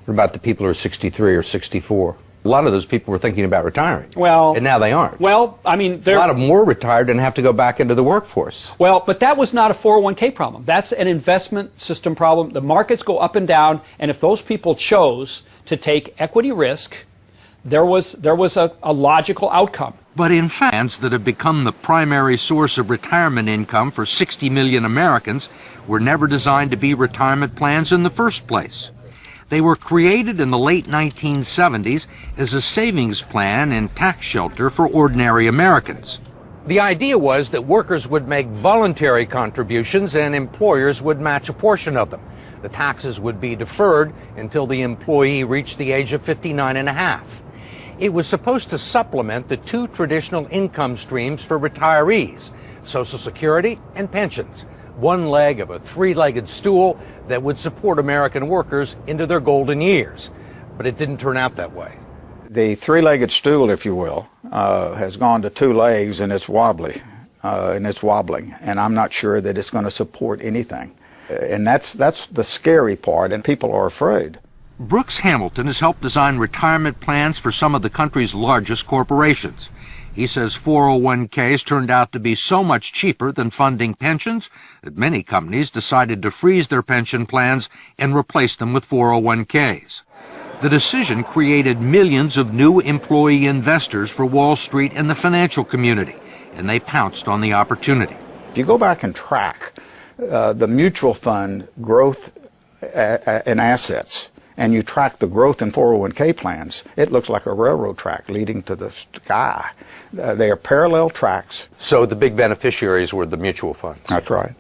What about the people who are 63 or 64? A lot of those people were thinking about retiring. Well, and now they aren't. Well, I mean, a lot of them were retired and have to go back into the workforce. Well, but that was not a 401k problem. That's an investment system problem. The markets go up and down, and if those people chose to take equity risk, there was a logical outcome. But in fact, plans that have become the primary source of retirement income for 60 million Americans were never designed to be retirement plans in the first place. They were created in the late 1970s as a savings plan and tax shelter for ordinary Americans. The idea was that workers would make voluntary contributions and employers would match a portion of them. The taxes would be deferred until the employee reached the age of 59 and a half. It was supposed to supplement the two traditional income streams for retirees, Social Security and pensions, one leg of a three-legged stool that would support American workers into their golden years. But it didn't turn out that way. The three-legged stool, if you will, has gone to two legs, and it's wobbly, and it's wobbling, and I'm not sure that it's going to support anything. And that's the scary part, and people are afraid. Brooks Hamilton has helped design retirement plans for some of the country's largest corporations. He says 401ks turned out to be so much cheaper than funding pensions that many companies decided to freeze their pension plans and replace them with 401ks. The decision created millions of new employee investors for Wall Street and the financial community, and they pounced on the opportunity. If you go back and track the mutual fund growth in assets, and you track the growth in 401k plans, it looks like a railroad track leading to the sky. They are parallel tracks. So the big beneficiaries were the mutual funds. That's right.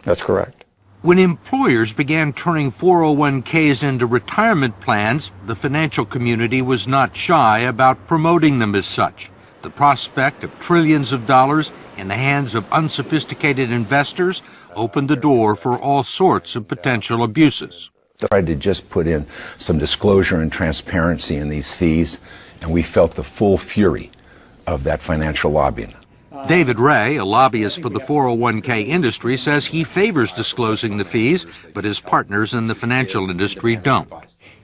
That's correct. When employers began turning 401ks into retirement plans, the financial community was not shy about promoting them as such. The prospect of trillions of dollars in the hands of unsophisticated investors opened the door for all sorts of potential abuses. Tried to just put in some disclosure and transparency in these fees, and we felt the full fury of that financial lobbying. David Ray, a lobbyist for the 401k industry, says he favors disclosing the fees, but his partners in the financial industry don't.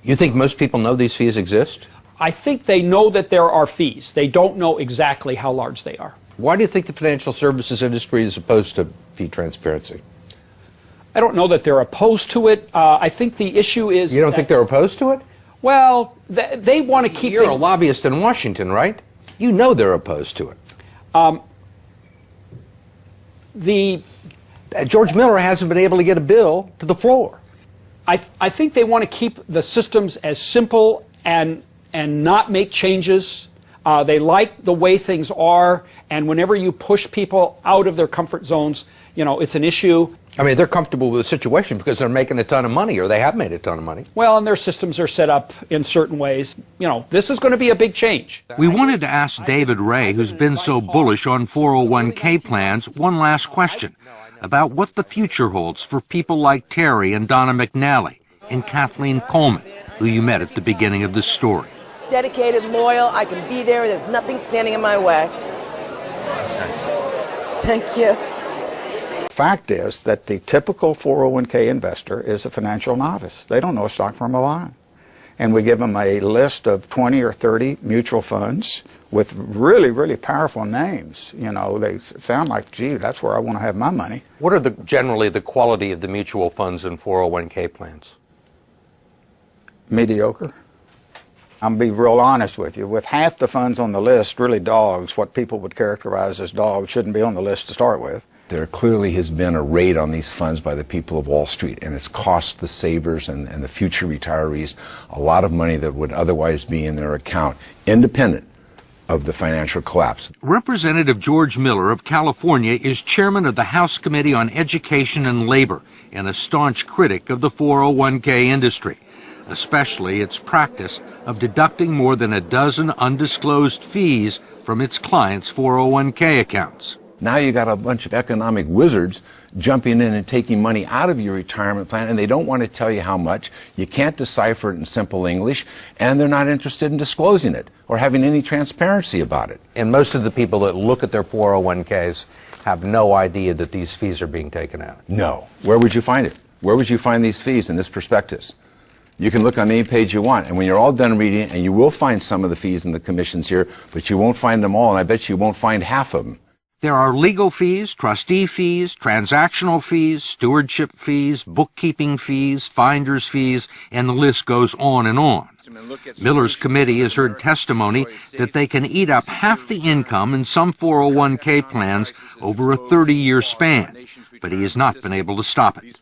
You think most people know these fees exist? I think they know that there are fees. They don't know exactly how large they are. Why do you think the financial services industry is opposed to fee transparency? I don't know that they're opposed to it. I think the issue is... You don't think they're opposed to it? Well, they want to keep... You're a lobbyist in Washington, right? You know they're opposed to it. George Miller hasn't been able to get a bill to the floor. I think they want to keep the systems as simple and not make changes. They like the way things are, and whenever you push people out of their comfort zones, you know, it's an issue. I mean, they're comfortable with the situation because they're making a ton of money, or they have made a ton of money. Well, and their systems are set up in certain ways. You know, this is going to be a big change. We wanted to ask David Ray, who's been so bullish on 401k plans, one last question about what the future holds for people like Terry and Donna McNally and Kathleen Coleman, who you met at the beginning of this story. Dedicated, loyal, I can be there, there's nothing standing in my way. Thank you. Fact is that the typical 401k investor is a financial novice. They don't know a stock from a bond. And we give them a list of 20 or 30 mutual funds with really, really powerful names. You know, they sound like, gee, that's where I want to have my money. What are generally the quality of the mutual funds and 401k plans? Mediocre. I'll be real honest with you. With half the funds on the list, really dogs, what people would characterize as dogs, shouldn't be on the list to start with. There clearly has been a raid on these funds by the people of Wall Street, and it's cost the savers and the future retirees a lot of money that would otherwise be in their account, independent of the financial collapse. Representative George Miller of California is chairman of the House Committee on Education and Labor and a staunch critic of the 401k industry, especially its practice of deducting more than a dozen undisclosed fees from its clients' 401k accounts. Now you got a bunch of economic wizards jumping in and taking money out of your retirement plan, and they don't want to tell you how much. You can't decipher it in simple English, and they're not interested in disclosing it or having any transparency about it. And most of the people that look at their 401ks have no idea that these fees are being taken out. No. Where would you find it? Where would you find these fees in this prospectus? You can look on any page you want, and when you're all done reading it, and you will find some of the fees and the commissions here, but you won't find them all, and I bet you won't find half of them. There are legal fees, trustee fees, transactional fees, stewardship fees, bookkeeping fees, finder's fees, and the list goes on and on. Miller's committee has heard testimony that they can eat up half the income in some 401k plans over a 30-year span, but he has not been able to stop it.